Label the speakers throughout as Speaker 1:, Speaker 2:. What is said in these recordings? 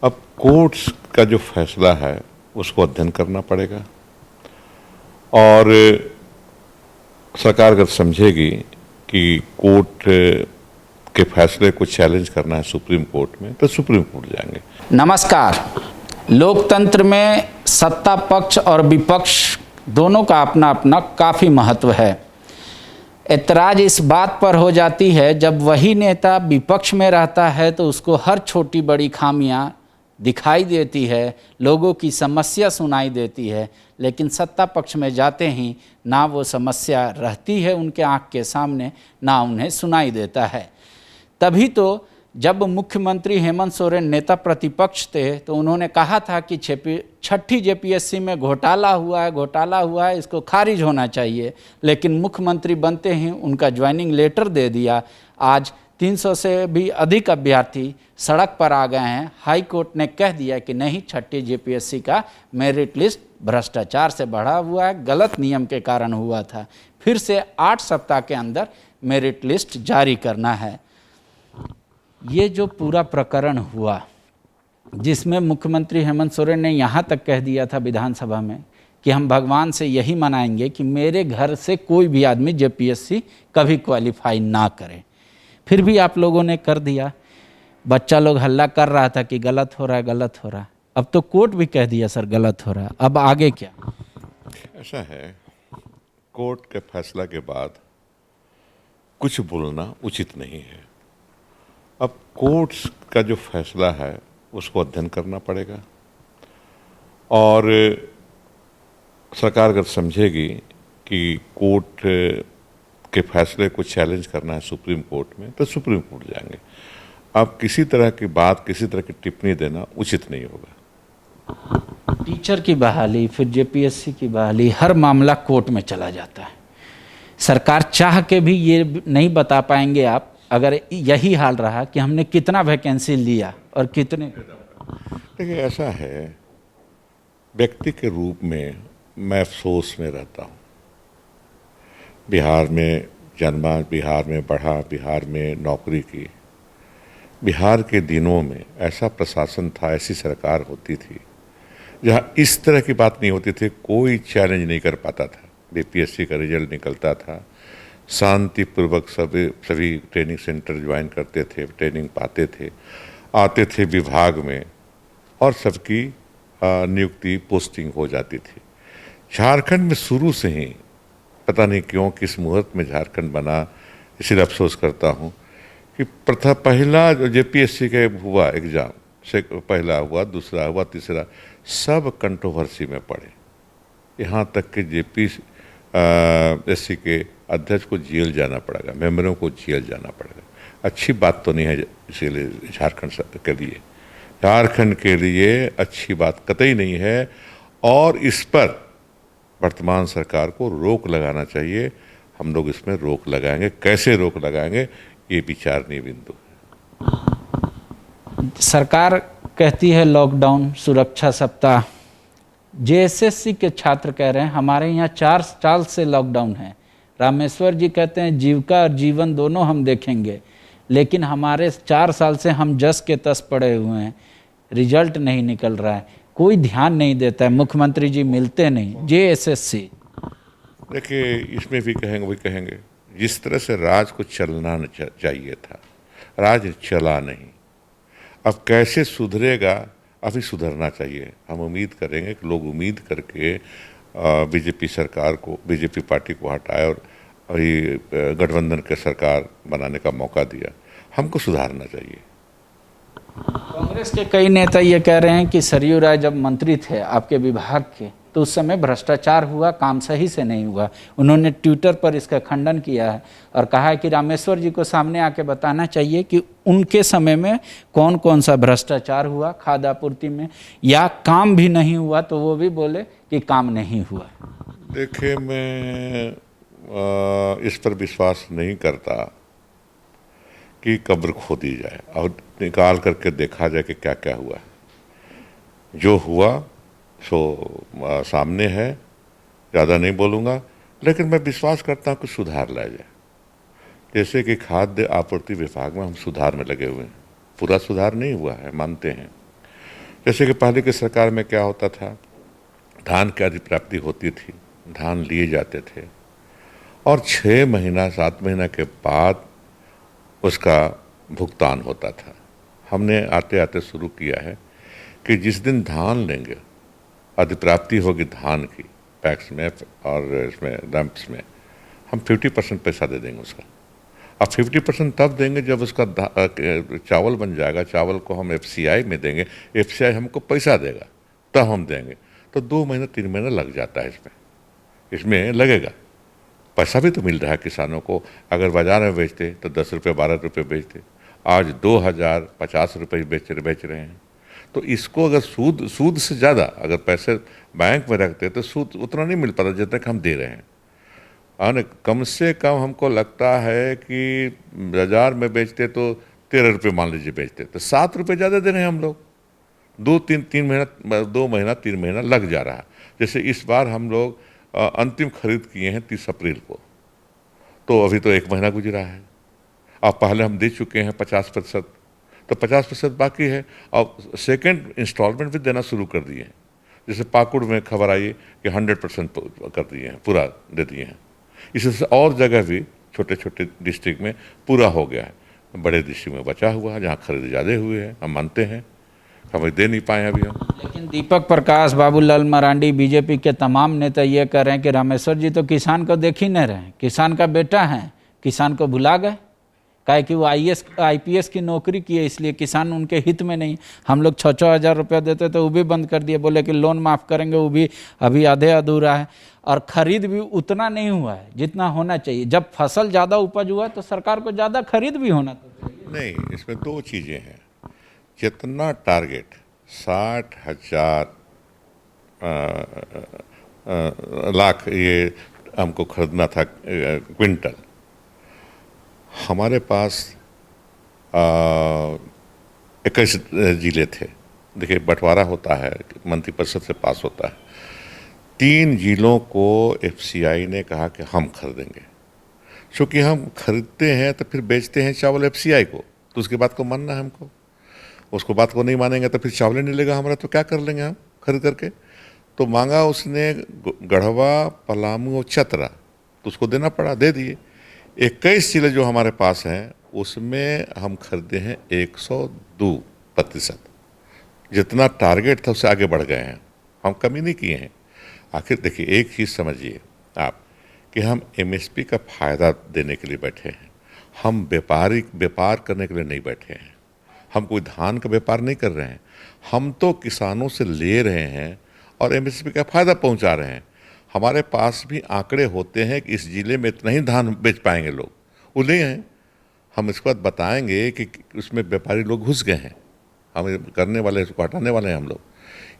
Speaker 1: अब कोर्ट्स का जो फैसला है उसको अध्ययन करना पड़ेगा और सरकार अगर समझेगी कि कोर्ट के फैसले को चैलेंज करना है सुप्रीम कोर्ट में तो सुप्रीम कोर्ट जाएंगे।
Speaker 2: नमस्कार। लोकतंत्र में सत्ता पक्ष और विपक्ष दोनों का अपना अपना काफ़ी महत्व है। ऐतराज़ इस बात पर हो जाती है जब वही नेता विपक्ष में रहता है तो उसको हर छोटी बड़ी खामियां दिखाई देती है, लोगों की समस्या सुनाई देती है, लेकिन सत्ता पक्ष में जाते ही ना वो समस्या रहती है उनके आँख के सामने, ना उन्हें सुनाई देता है। तभी तो जब मुख्यमंत्री हेमंत सोरेन नेता प्रतिपक्ष थे तो उन्होंने कहा था कि छठी जेपीएससी में घोटाला हुआ है, इसको खारिज होना चाहिए। लेकिन मुख्यमंत्री बनते ही उनका ज्वाइनिंग लेटर दे दिया। आज 300 से भी अधिक अभ्यर्थी सड़क पर आ गए हैं। हाई कोर्ट ने कह दिया कि नहीं, छठी जेपीएससी का मेरिट लिस्ट भ्रष्टाचार से बढ़ा हुआ है, गलत नियम के कारण हुआ था। फिर से 8 सप्ताह के अंदर मेरिट लिस्ट जारी करना है। ये जो पूरा प्रकरण हुआ जिसमें मुख्यमंत्री हेमंत सोरेन ने यहाँ तक कह दिया था विधानसभा में कि हम भगवान से यही मनाएंगे कि मेरे घर से कोई भी आदमी जेपीएससी कभी क्वालिफाई ना करे, फिर भी आप लोगों ने कर दिया। बच्चा लोग हल्ला कर रहा था कि गलत हो रहा है। अब तो कोर्ट भी कह दिया सर गलत हो रहा है, अब आगे क्या?
Speaker 1: ऐसा है, कोर्ट के फैसला के बाद कुछ बोलना उचित नहीं है। अब कोर्ट्स का जो फैसला है उसको अध्ययन करना पड़ेगा और सरकार अगर समझेगी कि कोर्ट के फैसले को चैलेंज करना है सुप्रीम कोर्ट में तो सुप्रीम कोर्ट जाएंगे। अब किसी तरह की बात, किसी तरह की टिप्पणी देना उचित नहीं होगा।
Speaker 2: टीचर की बहाली, फिर जेपीएससी की बहाली, हर मामला कोर्ट में चला जाता है। सरकार चाह के भी ये नहीं बता पाएंगे आप, अगर यही हाल रहा, कि हमने कितना वैकेंसी लिया और कितने।
Speaker 1: देखिए, ऐसा है, व्यक्ति के रूप में मैं अफसोस में रहता हूँ। बिहार में जन्मा, बिहार में बढ़ा, बिहार में नौकरी की। बिहार के दिनों में ऐसा प्रशासन था, ऐसी सरकार होती थी जहाँ इस तरह की बात नहीं होती थी, कोई चैलेंज नहीं कर पाता था। बीपीएससी का रिजल्ट निकलता था, शांतिपूर्वक सभी ट्रेनिंग सेंटर ज्वाइन करते थे, ट्रेनिंग पाते थे, आते थे विभाग में और सबकी नियुक्ति पोस्टिंग हो जाती थी। झारखंड में शुरू से ही पता नहीं क्यों, किस मुहूर्त में झारखंड बना, इसलिए अफसोस करता हूँ कि पहला जो जेपीएससी का हुआ एग्ज़ाम से पहला हुआ, दूसरा हुआ, तीसरा, सब कंट्रोवर्सी में पड़े। यहाँ तक कि जेपीएससी के अध्यक्ष को जेल जाना पड़ेगा, मेंबरों को जेल जाना पड़ेगा। अच्छी बात तो नहीं है इसीलिए झारखंड के लिए अच्छी बात कतई नहीं है और इस पर वर्तमान सरकार को रोक लगाना चाहिए। हम लोग इसमें रोक लगाएंगे, कैसे रोक लगाएंगे ये विचारणीय बिंदु है।
Speaker 2: सरकार कहती है लॉकडाउन, सुरक्षा सप्ताह। जेएसएससी के छात्र कह रहे हैं हमारे यहाँ 4 साल से लॉकडाउन है। रामेश्वर जी कहते हैं जीविका और जीवन दोनों हम देखेंगे, लेकिन हमारे 4 साल से हम जस के तस पड़े हुए हैं, रिजल्ट नहीं निकल रहा है, कोई ध्यान नहीं देता है, मुख्यमंत्री जी मिलते नहीं। जेएसएससी
Speaker 1: देखिए, इसमें भी कहेंगे, वही कहेंगे, जिस तरह से राज को चलना चाहिए था, राज चला नहीं। अब कैसे सुधरेगा, अभी सुधरना चाहिए। हम उम्मीद करेंगे कि लोग उम्मीद करके बीजेपी सरकार को, बीजेपी पार्टी को हटाए और अभी गठबंधन के सरकार बनाने का मौका दिया। हमको सुधारना चाहिए।
Speaker 2: कांग्रेस के कई नेता ये कह रहे हैं कि सरयू राय जब मंत्री थे आपके विभाग के तो उस समय भ्रष्टाचार हुआ, काम सही से नहीं हुआ। उन्होंने ट्विटर पर इसका खंडन किया है और कहा है कि रामेश्वर जी को सामने आके बताना चाहिए कि उनके समय में कौन कौन सा भ्रष्टाचार हुआ खाद्य आपूर्ति में, या काम भी नहीं हुआ तो वो भी बोले कि काम नहीं हुआ।
Speaker 1: देखिए, मैं इस पर विश्वास नहीं करता कि कब्र खोदी जाए और निकाल करके देखा जाए कि क्या क्या हुआ। जो हुआ सो सामने है, ज़्यादा नहीं बोलूँगा, लेकिन मैं विश्वास करता हूँ कि सुधार लाया जाए। जैसे कि खाद्य आपूर्ति विभाग में हम सुधार में लगे हुए हैं, पूरा सुधार नहीं हुआ है, मानते हैं, जैसे कि पहले की सरकार में क्या होता था, धान की अधिप्राप्ति होती थी, धान लिए जाते थे और 6 महीना 7 महीना के बाद उसका भुगतान होता था। हमने आते आते शुरू किया है कि जिस दिन धान लेंगे, अधिप्राप्ति होगी धान की पैक्स में और इसमें डंप्स में, हम 50% पैसा दे देंगे उसका। अब 50% तब देंगे जब उसका चावल बन जाएगा, चावल को हम FCI में देंगे, FCI हमको पैसा देगा, तब हम देंगे। तो 2 महीना 3 महीना लग जाता है, इसमें लगेगा। पैसा भी तो मिल रहा है किसानों को। अगर बाजार में बेचते तो 10 रुपये 12 रुपये बेचते, आज 2050 रुपये बेच रहे हैं। तो इसको अगर सूद से ज़्यादा अगर पैसे बैंक में रखते तो सूद उतना नहीं मिल पाता जितना कि हम दे रहे हैं। और कम से कम हमको लगता है कि बाजार में बेचते तो 13 रुपये मान लीजिए बेचते, तो 7 रुपये ज़्यादा दे रहे हैं हम लोग। 2 महीना 3 महीना लग जा रहा है। जैसे इस बार हम लोग अंतिम खरीद किए हैं 30 अप्रैल को, तो अभी तो 1 महीना गुजरा है। अब पहले हम दे चुके हैं 50%, तो 50% बाकी है और सेकेंड इंस्टॉलमेंट भी देना शुरू कर दिए हैं। जैसे पाकुड़ में खबर आई कि 100% कर दिए हैं, पूरा दे दिए हैं। इससे और जगह भी छोटे छोटे डिस्ट्रिक्ट में पूरा हो गया है। बड़े डिस्ट्रिक्ट में बचा हुआ है, जहाँ खरीद ज़्यादा हुए हैं, हम मानते हैं, हमें दे नहीं पाए अभी हम।
Speaker 2: लेकिन दीपक प्रकाश, बाबूलाल मरांडी, बीजेपी के तमाम नेता ये कह रहे हैं कि रामेश्वर जी तो किसान को देख ही नहीं रहे हैं, किसान का बेटा है, किसान को भुला गए। काहे कि वो IPS की नौकरी किए, इसलिए किसान उनके हित में नहीं। हम लोग 6-6 हज़ार रुपया देते तो वो भी बंद कर दिए, बोले कि लोन माफ़ करेंगे, वो भी अभी आधे अधूरा है। और खरीद भी उतना नहीं हुआ है जितना होना चाहिए। जब फसल ज़्यादा उपज हुआ है तो सरकार को ज़्यादा खरीद भी होना चाहिए।
Speaker 1: नहीं, इसमें 2 चीज़ें हैं। जितना टारगेट 60,000 लाख ये हमको खरीदना था क्विंटल, हमारे पास 21 जिले थे। देखिए, बंटवारा होता है, मंत्रिपरिषद से पास होता है। 3 जिलों को FCI ने कहा कि हम खरीदेंगे। क्योंकि हम खरीदते हैं तो फिर बेचते हैं चावल FCI को, तो उसके बात को मानना है हमको। उसको बात को नहीं मानेंगे तो फिर चावल नहीं लेगा हमारा, तो क्या कर लेंगे हम खरीद करके। तो मांगा उसने गढ़वा, पलामू और चतरा, तो उसको देना पड़ा, दे दिए। 21 जिले जो हमारे पास हैं उसमें हम खरीदे हैं 102%। जितना टारगेट था उससे आगे बढ़ गए हैं, हम कमी नहीं किए हैं। आखिर देखिए, एक चीज़ समझिए आप कि हम MSP का फ़ायदा देने के लिए बैठे हैं, हम व्यापार करने के लिए नहीं बैठे हैं। हम कोई धान का व्यापार नहीं कर रहे हैं, हम तो किसानों से ले रहे हैं और MSP का फ़ायदा पहुंचा रहे हैं। हमारे पास भी आंकड़े होते हैं कि इस ज़िले में इतना ही धान बेच पाएंगे लोग, वो नहीं हैं। हम इसके बाद बताएंगे कि उसमें व्यापारी लोग घुस गए हैं, हम करने वाले इसको हटाने वाले हैं हम लोग।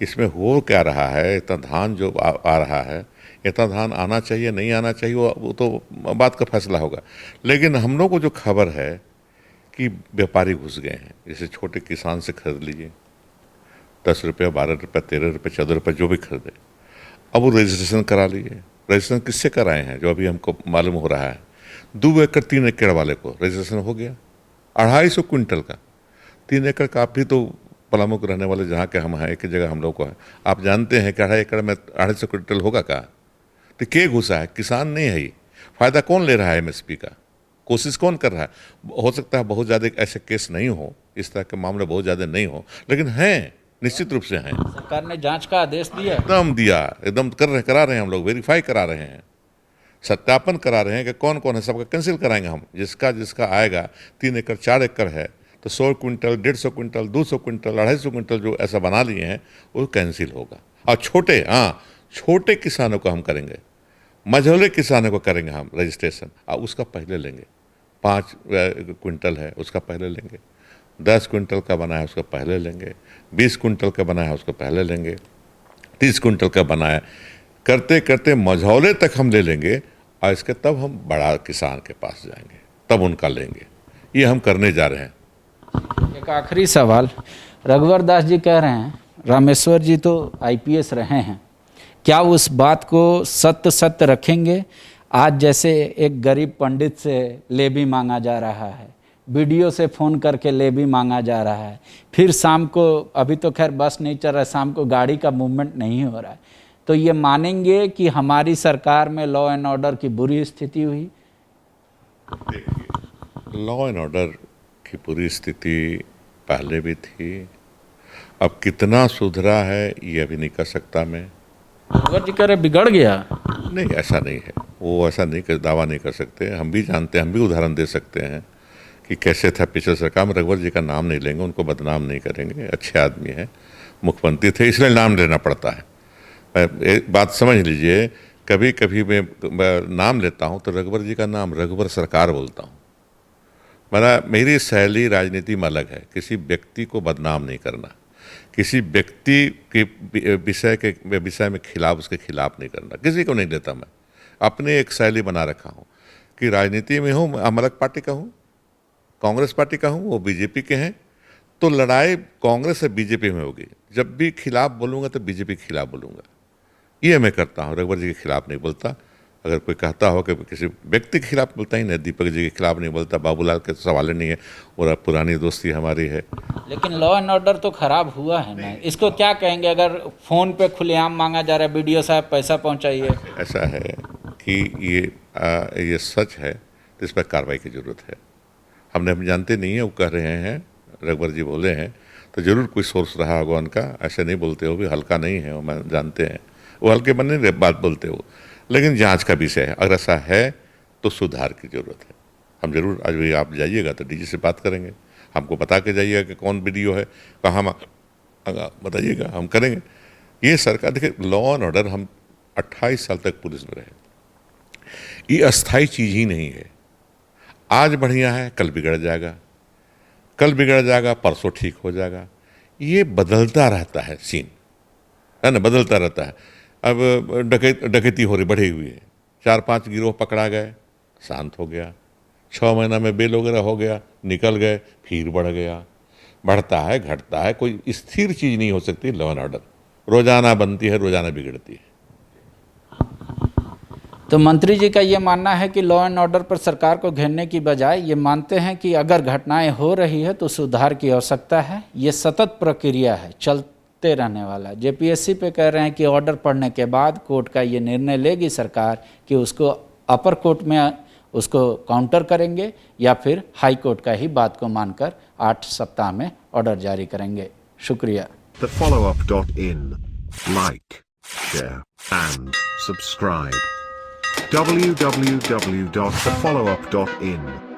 Speaker 1: इसमें हो क्या रहा है, इतना धान जो आ रहा है, इतना धान आना चाहिए नहीं आना चाहिए, वो तो बात का फैसला होगा। लेकिन हम लोग को जो खबर है कि व्यापारी घुस गए हैं। जैसे छोटे किसान से खरीद लीजिए, 10 रुपये 12 रुपये 13 रुपये 14 रुपये जो भी खरीदे, अब वो रजिस्ट्रेशन करा लिए। रजिस्ट्रेशन किससे कराए हैं जो अभी हमको मालूम हो रहा है? 2 एकड़ 3 एकड़ वाले को रजिस्ट्रेशन हो गया 250 क्विंटल का। 3 एकड़ का आप भी तो पलामू के रहने वाले जहाँ के हम हैं, एक जगह हम लोग को है, आप जानते हैं कि 2.5 एकड़ में 250 क्विंटल होगा का? तो के घुसा है? किसान नहीं है। ये फ़ायदा कौन ले रहा है MSP का? कोशिश कौन कर रहा है? हो सकता है बहुत ज़्यादा ऐसे केस नहीं हो, इस तरह के मामले बहुत ज़्यादा नहीं हो, लेकिन हैं, निश्चित रूप से हैं।
Speaker 2: सरकार ने जांच का आदेश दिया,
Speaker 1: एकदम करा रहे हैं हम लोग, वेरीफाई करा रहे हैं, सत्यापन करा रहे हैं कि कौन कौन है। सबका कैंसिल कराएंगे हम, जिसका आएगा 3 एकड़ 4 एकड़ है तो 100 क्विंटल 150 क्विंटल 200 क्विंटल 250 क्विंटल जो ऐसा बना लिए हैं वो कैंसिल होगा। और छोटे किसानों को हम करेंगे, मझौले किसानों को करेंगे हम रजिस्ट्रेशन, और उसका पहले लेंगे। 5 क्विंटल है उसका पहले लेंगे, 10 क्विंटल का बना है उसका पहले लेंगे, 20 क्विंटल का बना है उसको पहले लेंगे, 30 क्विंटल का बना है, करते करते मझौले तक हम ले लेंगे और इसके तब हम बड़ा किसान के पास जाएंगे, तब उनका लेंगे। ये हम करने जा रहे हैं।
Speaker 2: एक आखिरी सवाल, रघुवर दास जी कह रहे हैं रामेश्वर जी तो IPS रहे हैं, क्या उस बात को सत्य रखेंगे? आज जैसे एक गरीब पंडित से लेवी मांगा जा रहा है, वीडियो से फ़ोन करके ले भी मांगा जा रहा है। फिर शाम को, अभी तो खैर बस नहीं चल रहा है, शाम को गाड़ी का मूवमेंट नहीं हो रहा है। तो ये मानेंगे कि हमारी सरकार में लॉ एंड ऑर्डर की बुरी स्थिति हुई?
Speaker 1: देखिए, लॉ एंड ऑर्डर की बुरी स्थिति पहले भी थी, अब कितना सुधरा है ये अभी नहीं कर सकता मैं।
Speaker 2: अगर जी करे बिगड़ गया,
Speaker 1: नहीं, ऐसा नहीं है, वो ऐसा नहीं कर, दावा नहीं कर सकते। हम भी जानते हैं, हम भी उदाहरण दे सकते हैं कि कैसे था पिछले सरकार में। रघुवर जी का नाम नहीं लेंगे, उनको बदनाम नहीं करेंगे, अच्छे आदमी हैं, मुख्यमंत्री थे, इसलिए नाम लेना पड़ता है। एक बात समझ लीजिए, कभी कभी मैं नाम लेता हूँ तो रघुवर जी का नाम रघुवर सरकार बोलता हूँ। मेरी शैली राजनीति में अलग है, किसी व्यक्ति को बदनाम नहीं करना, किसी व्यक्ति के विषय में खिलाफ, उसके खिलाफ नहीं करना, किसी को नहीं लेता। मैं अपने एक शैली बना रखा हूँ कि राजनीति में हूँ, हम अलग पार्टी का हूँ, कांग्रेस पार्टी का हूँ, वो बीजेपी के हैं, तो लड़ाई कांग्रेस से बीजेपी में होगी। जब भी खिलाफ बोलूँगा तो बीजेपी के खिलाफ बोलूँगा, ये मैं करता हूँ। रघुवर जी के खिलाफ नहीं बोलता। अगर कोई कहता हो कि किसी व्यक्ति के खिलाफ बोलता ही नहीं, दीपक जी के खिलाफ नहीं बोलता, बाबूलाल के सवाल नहीं है, और पुरानी दोस्ती हमारी है।
Speaker 2: लेकिन लॉ एंड ऑर्डर तो खराब हुआ है ना, इसको क्या कहेंगे? अगर फ़ोन पे खुलेआम मांगा जा रहा है, वीडियो साहब पैसा पहुंचाइए।
Speaker 1: ऐसा है कि ये सच है तो इस पर कार्रवाई की ज़रूरत है। हम जानते नहीं है, वो कह रहे हैं, रघुवर जी बोले हैं, तो ज़रूर कोई सोर्स रहा होगा उनका। ऐसे नहीं बोलते हो, भी हल्का नहीं है वो, मैं जानते हैं, वो हल्के बनने बात बोलते हो, लेकिन जांच का विषय है। अगर ऐसा है तो सुधार की ज़रूरत है। हम जरूर, आज भी आप जाइएगा तो डीजी से बात करेंगे, हमको बता के जाइएगा कि कौन वीडियो है, कहाँ बताइएगा, हम करेंगे। ये सरकार, देखिए, लॉ एंड ऑर्डर, हम 28 साल तक पुलिस में रहे, ये अस्थाई चीज़ ही नहीं है। आज बढ़िया है, कल बिगड़ जाएगा, कल बिगड़ जाएगा, परसों ठीक हो जाएगा। ये बदलता रहता है, सीन है ना, बदलता रहता है। अब डकैती हो रही, बढ़ी हुई है, 4-5 गिरोह पकड़ा गए, शांत हो गया, 6 महीना में बेल वगैरह हो गया, निकल गए, फिर बढ़ गया, बढ़ता है, घटता है। कोई स्थिर चीज़ नहीं हो सकती। लॉ एंड ऑर्डर रोज़ाना बनती है, रोज़ाना बिगड़ती है।
Speaker 2: तो मंत्री जी का ये मानना है कि लॉ एंड ऑर्डर पर सरकार को घेरने की बजाय ये मानते हैं कि अगर घटनाएं हो रही है तो सुधार की आवश्यकता है, ये सतत प्रक्रिया है, चलते रहने वाला। जेपीएससी पे कह रहे हैं कि ऑर्डर पढ़ने के बाद कोर्ट का ये निर्णय लेगी सरकार कि उसको अपर कोर्ट में उसको काउंटर करेंगे या फिर हाई कोर्ट का ही बात को मानकर 8 सप्ताह में ऑर्डर जारी करेंगे। शुक्रिया।
Speaker 3: TheFollowUp.in. Like, share and subscribe. www.thefollowup.in